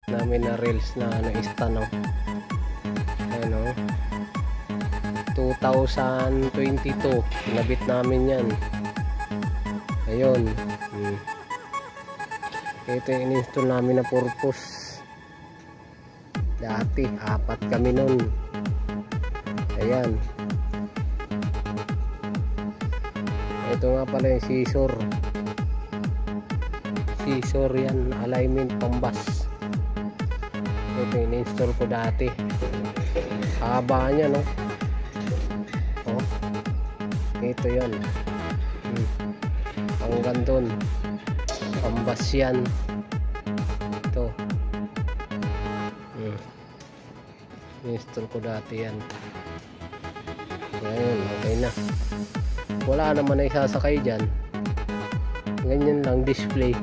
namin na reels na stand, no? Ano, 2022 pinabit namin yan. Ayun. Ito yung in-install namin na purpose. Dati 4 kami nun. Ayan. Ito nga pala yung scissor yan, alignment pambas. Ito yung in-install ko dati. Haba nya, no? Oh, ito yan. Hanggang dun pambas yan. Ito in-install ko dati yan. Ngayon okay na, wala naman na isasakay dyan, ganyan lang display.